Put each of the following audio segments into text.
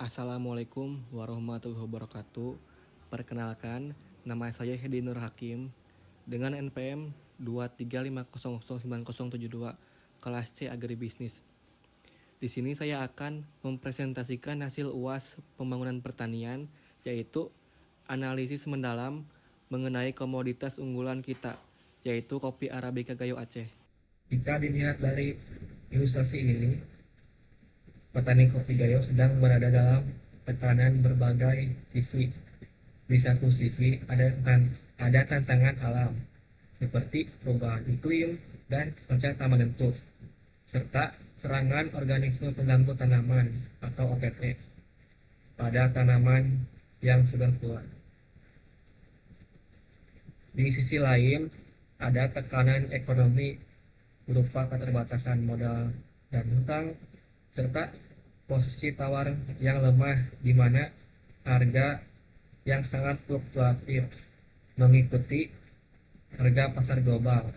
Assalamualaikum warahmatullahi wabarakatuh. Perkenalkan, nama saya Hedi Nur Hakim dengan NPM 235009072 kelas C Agribisnis. Di sini saya akan mempresentasikan hasil UAS pembangunan pertanian, yaitu analisis mendalam mengenai komoditas unggulan kita, yaitu kopi Arabica Gayo Aceh. Jika dilihat dari ilustrasi ini, petani kopi Gayo sedang berada dalam tekanan berbagai sisi. Di satu sisi ada tantangan alam, seperti perubahan iklim dan cuaca tak menentu, serta serangan organisme pengganggu tanaman atau OPT pada tanaman yang sudah tua. Di sisi lain, ada tekanan ekonomi berupa keterbatasan modal dan hutang, serta posisi tawar yang lemah di mana harga yang sangat fluktuatif mengikuti harga pasar global.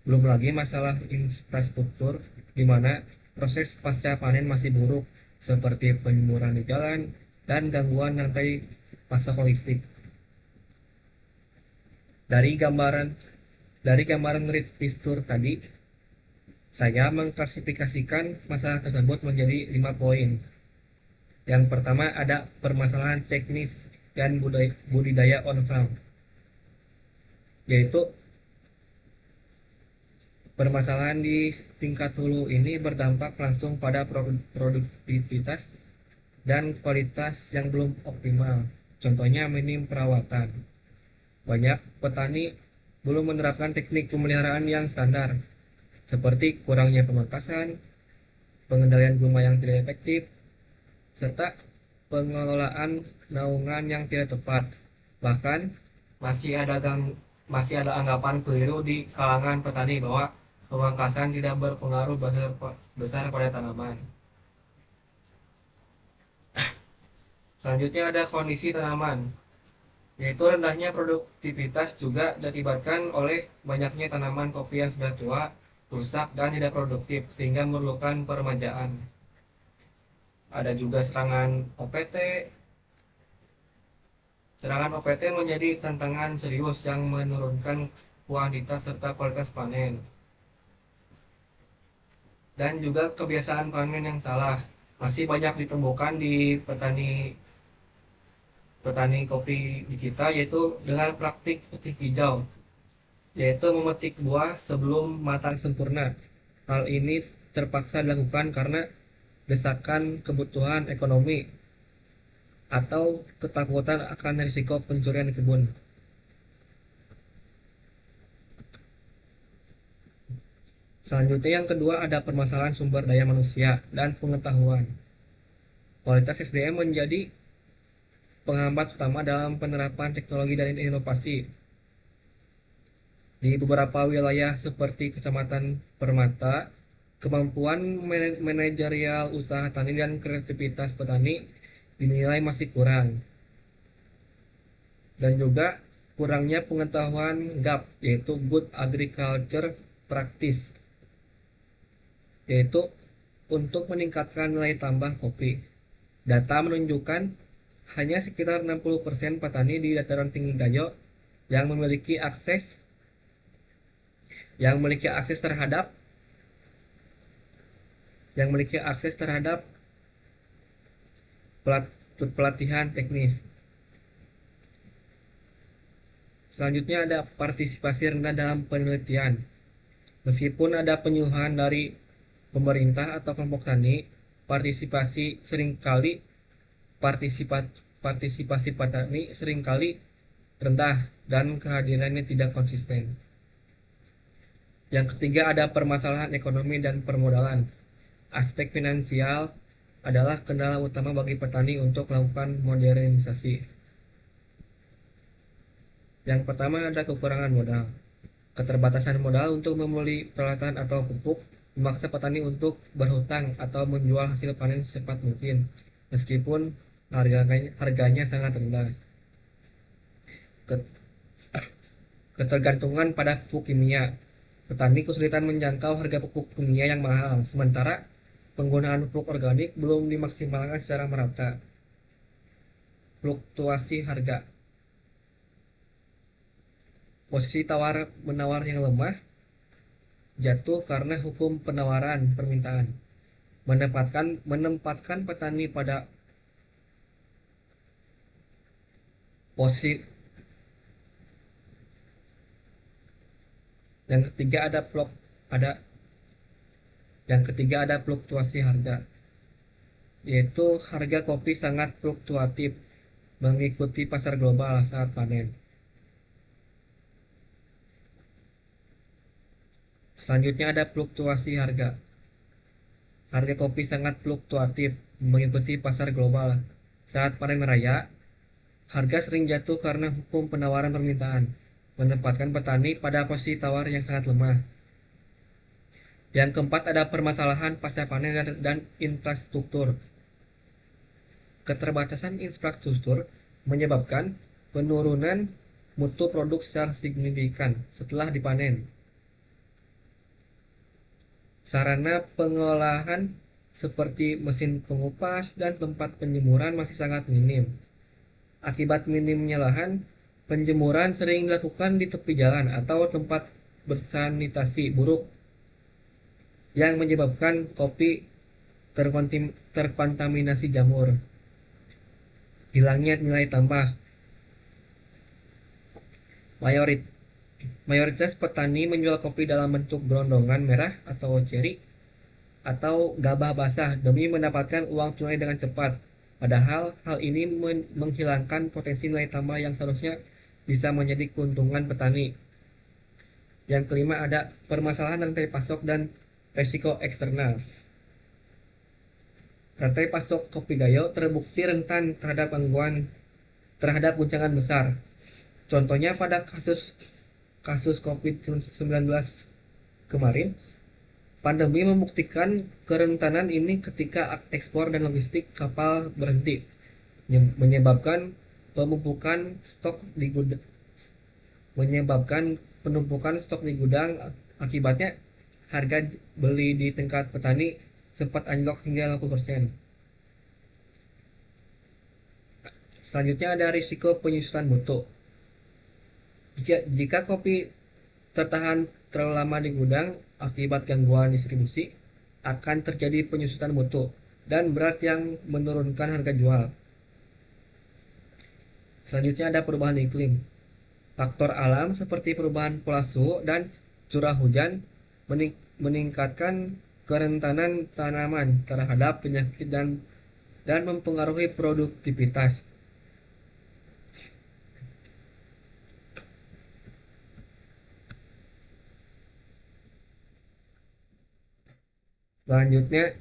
Belum lagi masalah infrastruktur di mana proses pasca panen masih buruk seperti penjemuran di jalan dan gangguan rantai pasok logistik. Dari gambaran dari gambaran revistur tadi, saya mengklasifikasikan masalah tersebut menjadi 5 poin. Yang pertama ada permasalahan teknis dan budidaya on farm, yaitu permasalahan di tingkat hulu ini berdampak langsung pada produktivitas dan kualitas yang belum optimal. Contohnya minim perawatan. Banyak petani belum menerapkan teknik pemeliharaan yang standar, seperti kurangnya pemangkasan, pengendalian gulma yang tidak efektif, serta pengelolaan naungan yang tidak tepat. Bahkan masih ada anggapan keliru di kalangan petani bahwa pemangkasan tidak berpengaruh besar pada tanaman. Selanjutnya ada kondisi tanaman, yaitu rendahnya produktivitas juga diakibatkan oleh banyaknya tanaman kopi yang sudah tua, rusak, dan tidak produktif, sehingga memerlukan peremajaan. Ada juga serangan OPT. Serangan OPT menjadi tantangan serius yang menurunkan kuantitas serta kualitas panen. Dan juga kebiasaan panen yang salah masih banyak ditemukan di petani kopi di kita, yaitu dengan praktik petik hijau, yaitu memetik buah sebelum matang sempurna. Hal ini terpaksa dilakukan karena desakan kebutuhan ekonomi atau ketakutan akan risiko pencurian di kebun. Selanjutnya yang kedua ada permasalahan sumber daya manusia dan pengetahuan. Kualitas SDM menjadi penghambat utama dalam penerapan teknologi dan inovasi. Di beberapa wilayah seperti Kecamatan Permata, kemampuan manajerial usaha tani dan kreativitas petani dinilai masih kurang. Dan juga kurangnya pengetahuan GAP, yaitu Good Agriculture Practice, yaitu untuk meningkatkan nilai tambah kopi. Data menunjukkan hanya sekitar 60% petani di dataran tinggi Gayo yang memiliki akses terhadap pelatihan teknis. Selanjutnya ada partisipasi rendah dalam penelitian. Meskipun ada penyuluhan dari pemerintah atau kelompok tani, partisipasi petani seringkali rendah dan kehadirannya tidak konsisten. Yang ketiga ada permasalahan ekonomi dan permodalan. Aspek finansial adalah kendala utama bagi petani untuk melakukan modernisasi. Yang pertama ada kekurangan modal. Keterbatasan modal untuk membeli peralatan atau pupuk memaksa petani untuk berhutang atau menjual hasil panen secepat mungkin, meskipun harganya sangat rendah. Ketergantungan pada pupuk kimia. Petani kesulitan menjangkau harga pupuk kimia yang mahal, sementara penggunaan pupuk organik belum dimaksimalkan secara merata. Fluktuasi harga. Posisi tawar-menawar yang lemah jatuh karena hukum penawaran permintaan. Menempatkan petani pada posisi. Yang ketiga ada yang ketiga ada fluktuasi harga, yaitu harga kopi sangat fluktuatif mengikuti pasar global saat panen. Selanjutnya ada fluktuasi harga. Harga kopi sangat fluktuatif mengikuti pasar global. Saat panen raya, harga sering jatuh karena hukum penawaran permintaan, menempatkan petani pada posisi tawar yang sangat lemah. Yang keempat ada permasalahan pasca panen dan infrastruktur. Keterbatasan infrastruktur menyebabkan penurunan mutu produk secara signifikan setelah dipanen. Sarana pengolahan seperti mesin pengupas dan tempat penjemuran masih sangat minim. Akibat minimnya lahan, penjemuran sering dilakukan di tepi jalan atau tempat bersanitasi buruk yang menyebabkan kopi terkontaminasi jamur. Hilangnya nilai tambah. Mayoritas petani menjual kopi dalam bentuk gelondongan merah atau ceri atau gabah basah demi mendapatkan uang tunai dengan cepat. Padahal hal ini menghilangkan potensi nilai tambah yang seharusnya bisa menjadi keuntungan petani. Yang kelima ada permasalahan rantai pasok dan resiko eksternal. Rantai pasok kopi gayo terbukti rentan terhadap guncangan besar. Contohnya pada kasus COVID-19 kemarin, pandemi membuktikan kerentanan ini ketika ekspor dan logistik kapal berhenti, menyebabkan penumpukan stok di gudang. Akibatnya harga beli di tingkat petani sempat anjlok hingga 50%. Selanjutnya ada risiko penyusutan mutu. Jika kopi tertahan terlalu lama di gudang akibat gangguan distribusi, akan terjadi penyusutan mutu dan berat yang menurunkan harga jual. Selanjutnya ada perubahan iklim. Faktor alam seperti perubahan pola suhu dan curah hujan meningkatkan kerentanan tanaman terhadap penyakit dan mempengaruhi produktivitas. Selanjutnya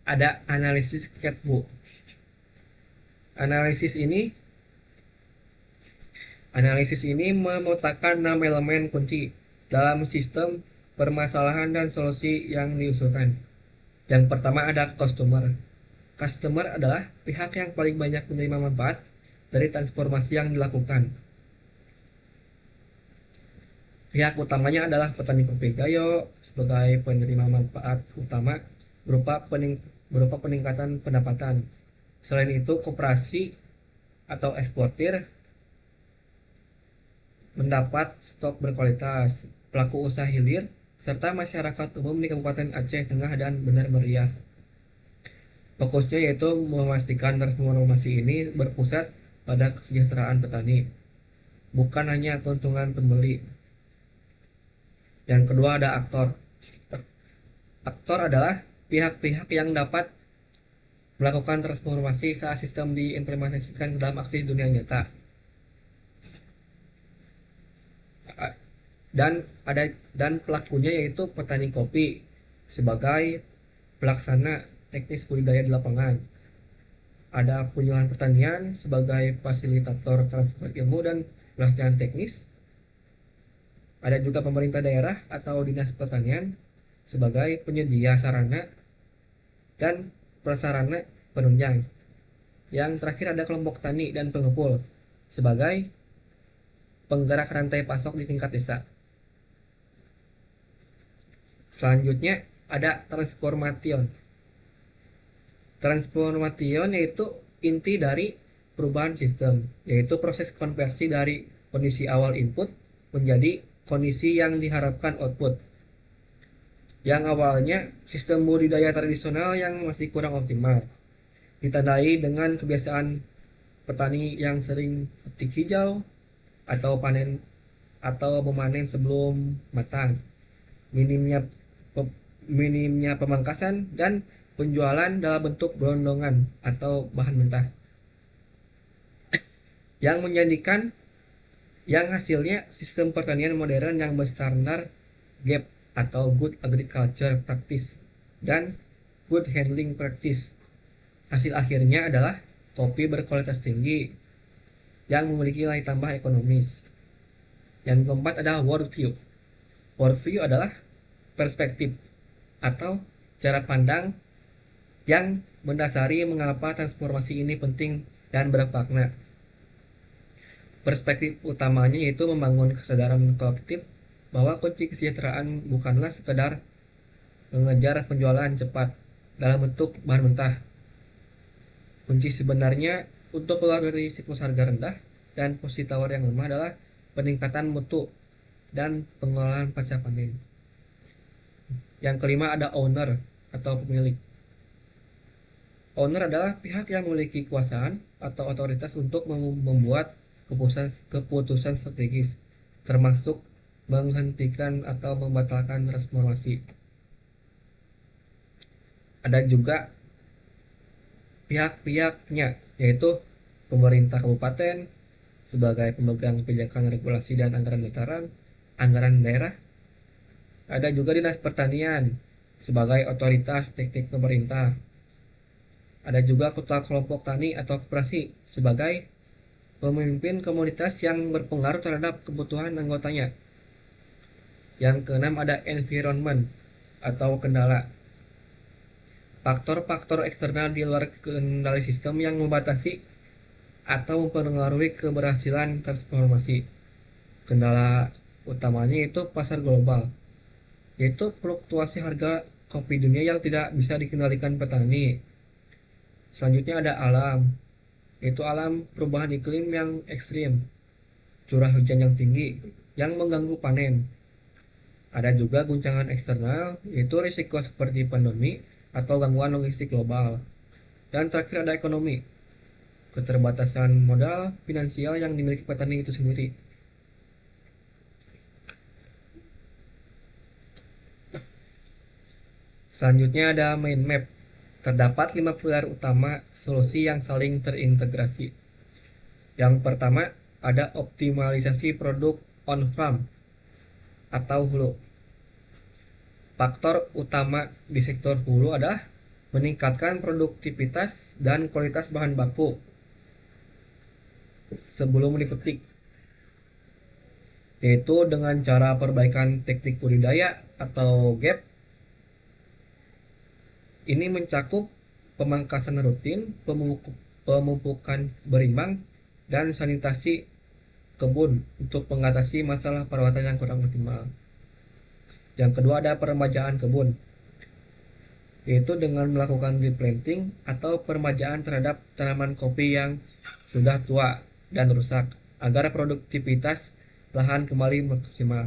ada analisis catbook. Analisis ini memetakan 6 elemen kunci dalam sistem permasalahan dan solusi yang diusulkan. Yang pertama ada customer. Customer adalah pihak yang paling banyak menerima manfaat dari transformasi yang dilakukan. Pihak utamanya adalah petani kopi gayo sebagai penerima manfaat utama berupa peningkatan pendapatan. Selain itu, koperasi atau eksportir mendapat stok berkualitas, pelaku usaha hilir, serta masyarakat umum di Kabupaten Aceh Tengah dan Benar Meriah. Fokusnya yaitu memastikan transformasi ini berpusat pada kesejahteraan petani, bukan hanya keuntungan pembeli. Yang kedua ada aktor. Aktor adalah pihak-pihak yang dapat melakukan transformasi saat sistem diimplementasikan dalam aksi dunia nyata. Dan pelakunya yaitu petani kopi sebagai pelaksana teknis budidaya di lapangan. Ada penyuluhan pertanian sebagai fasilitator transfer ilmu dan pelatihan teknis. Ada juga pemerintah daerah atau dinas pertanian sebagai penyedia sarana dan prasarana penunjang. Yang terakhir ada kelompok tani dan pengepul sebagai penggerak rantai pasok di tingkat desa. Selanjutnya ada transformation. Transformation yaitu inti dari perubahan sistem, yaitu proses konversi dari kondisi awal input menjadi kondisi yang diharapkan output. Yang awalnya sistem budidaya tradisional yang masih kurang optimal, ditandai dengan kebiasaan petani yang sering petik hijau atau memanen sebelum matang, minimnya minimnya pemangkasan dan penjualan dalam bentuk gelondongan atau bahan mentah, yang menjadikan yang hasilnya sistem pertanian modern yang berstandar GAP atau Good Agriculture Practice dan Good Handling Practice. Hasil akhirnya adalah kopi berkualitas tinggi yang memiliki nilai tambah ekonomis. Yang keempat adalah worldview. Worldview adalah perspektif atau cara pandang yang mendasari mengapa transformasi ini penting dan bermakna. Perspektif utamanya yaitu membangun kesadaran kolektif bahwa kunci kesejahteraan bukanlah sekedar mengejar penjualan cepat dalam bentuk bahan mentah. Kunci sebenarnya untuk keluar dari siklus harga rendah dan posisi tawar yang lemah adalah peningkatan mutu dan pengelolaan pasca panen. Yang kelima ada owner atau pemilik. Owner adalah pihak yang memiliki kekuasaan atau otoritas untuk membuat keputusan strategis, termasuk menghentikan atau membatalkan transformasi. Ada juga pihak-pihaknya, yaitu pemerintah kabupaten sebagai pemegang kebijakan regulasi dan anggaran daerah. Ada juga dinas pertanian sebagai otoritas teknik pemerintah. Ada juga ketua kelompok tani atau koperasi sebagai pemimpin komunitas yang berpengaruh terhadap kebutuhan anggotanya. Yang keenam ada environment atau kendala. Faktor-faktor eksternal di luar kendali sistem yang membatasi atau mempengaruhi keberhasilan transformasi. Kendala utamanya itu pasar global, yaitu fluktuasi harga kopi dunia yang tidak bisa dikendalikan petani. Selanjutnya ada alam, yaitu alam perubahan iklim yang ekstrim, curah hujan yang tinggi yang mengganggu panen. Ada juga guncangan eksternal, yaitu risiko seperti pandemi atau gangguan logistik global. Dan terakhir ada ekonomi, keterbatasan modal finansial yang dimiliki petani itu sendiri. Selanjutnya ada mind map. Terdapat 5 pilar utama solusi yang saling terintegrasi. Yang pertama ada optimalisasi produk on farm atau hulu. Faktor utama di sektor hulu adalah meningkatkan produktivitas dan kualitas bahan baku sebelum dipetik, yaitu dengan cara perbaikan teknik budidaya atau GAP. Ini mencakup pemangkasan rutin, pemupukan berimbang, dan sanitasi kebun untuk mengatasi masalah perawatan yang kurang optimal. Yang kedua ada peremajaan kebun, yaitu dengan melakukan replanting atau peremajaan terhadap tanaman kopi yang sudah tua dan rusak agar produktivitas lahan kembali maksimal.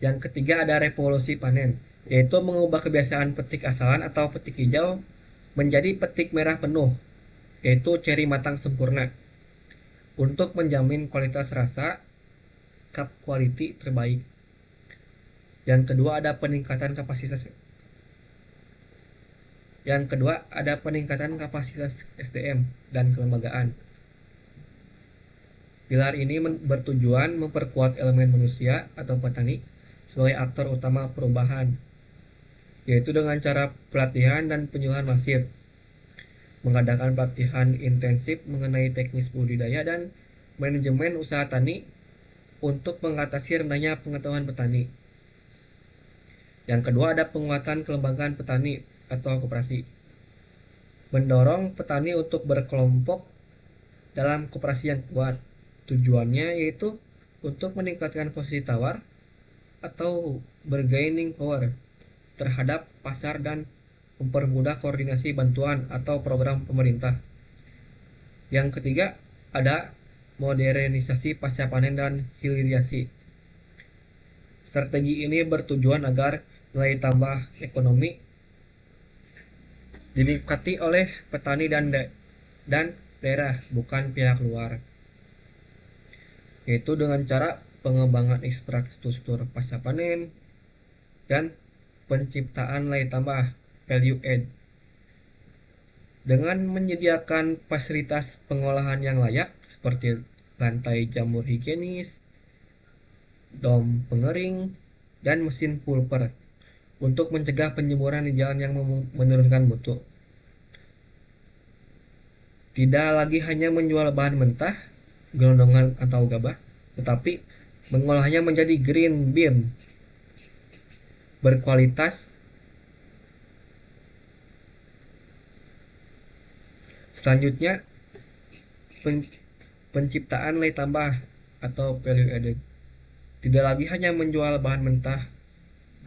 Yang ketiga ada revolusi panen, yaitu mengubah kebiasaan petik asalan atau petik hijau menjadi petik merah penuh, yaitu ceri matang sempurna, untuk menjamin kualitas rasa cup quality terbaik. Yang kedua ada peningkatan kapasitas SDM dan kelembagaan. Pilar ini bertujuan memperkuat elemen manusia atau petani sebagai aktor utama perubahan, yaitu dengan cara pelatihan dan penyuluhan masif, mengadakan pelatihan intensif mengenai teknis budidaya dan manajemen usaha tani untuk mengatasi rendahnya pengetahuan petani. Yang kedua ada penguatan kelembagaan petani atau koperasi, mendorong petani untuk berkelompok dalam koperasi yang kuat. Tujuannya yaitu untuk meningkatkan posisi tawar atau bargaining power terhadap pasar dan mempermudah koordinasi bantuan atau program pemerintah. Yang ketiga, ada modernisasi pasca panen dan hilirisasi. Strategi ini bertujuan agar nilai tambah ekonomi dinikmati oleh petani dan daerah, bukan pihak luar, yaitu dengan cara pengembangan infrastruktur pasca panen dan penciptaan nilai tambah (value add) dengan menyediakan fasilitas pengolahan yang layak seperti lantai jamur higienis, dom pengering, dan mesin pulper untuk mencegah penjemuran di jalan yang menurunkan mutu. Tidak lagi hanya menjual bahan mentah, gelondongan atau gabah, tetapi mengolahnya menjadi green bean berkualitas. Selanjutnya, penciptaan nilai tambah atau value added. Tidak lagi hanya menjual bahan mentah,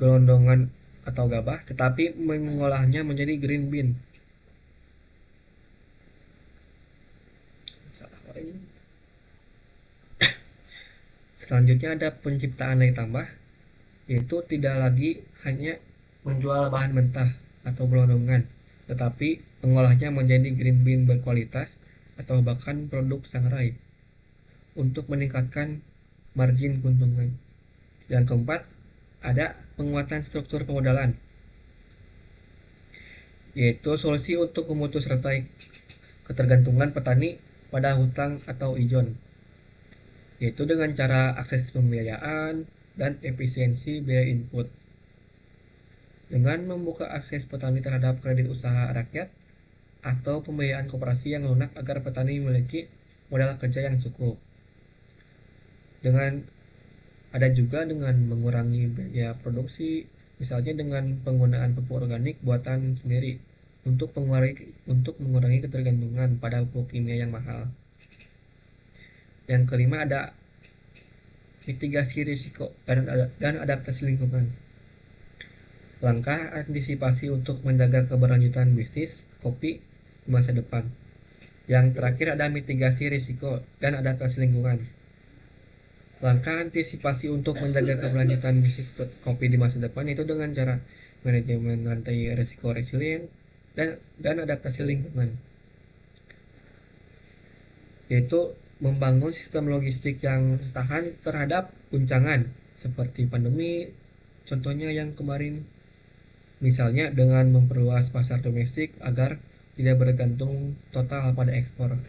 gelondongan atau gabah, tetapi mengolahnya menjadi green bean. Selanjutnya ada penciptaan nilai tambah, yaitu tidak lagi hanya menjual bahan mentah atau gelondongan, tetapi mengolahnya menjadi green bean berkualitas atau bahkan produk sangrai untuk meningkatkan margin keuntungan. Yang keempat, ada penguatan struktur pemodalan, yaitu solusi untuk memutus rantai ketergantungan petani pada hutang atau ijon, yaitu dengan cara akses pembiayaan dan efisiensi biaya input. Dengan membuka akses petani terhadap kredit usaha rakyat atau pembiayaan koperasi yang lunak agar petani memiliki modal kerja yang cukup. Ada juga dengan mengurangi biaya produksi, misalnya dengan penggunaan pupuk organik buatan sendiri untuk mengurangi ketergantungan pada pupuk kimia yang mahal. Yang kelima, ada mitigasi risiko dan adaptasi lingkungan. Langkah antisipasi untuk menjaga keberlanjutan bisnis kopi di masa depan. Yang terakhir, ada mitigasi risiko dan adaptasi lingkungan. Langkah antisipasi untuk menjaga keberlanjutan bisnis kopi di masa depan itu dengan cara manajemen rantai risiko resilient dan adaptasi lingkungan, yaitu membangun sistem logistik yang tahan terhadap guncangan seperti pandemi, contohnya yang kemarin, misalnya dengan memperluas pasar domestik agar tidak bergantung total pada ekspor,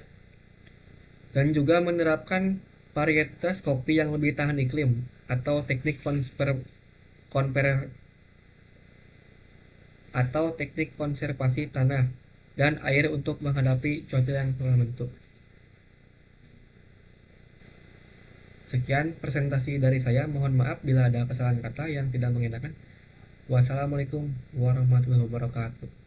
dan juga menerapkan varietas kopi yang lebih tahan iklim atau teknik konservasi tanah dan air untuk menghadapi cuaca yang menentu. Sekian presentasi dari saya. Mohon maaf bila ada kesalahan kata yang tidak mengenakan. Wassalamualaikum warahmatullahi wabarakatuh.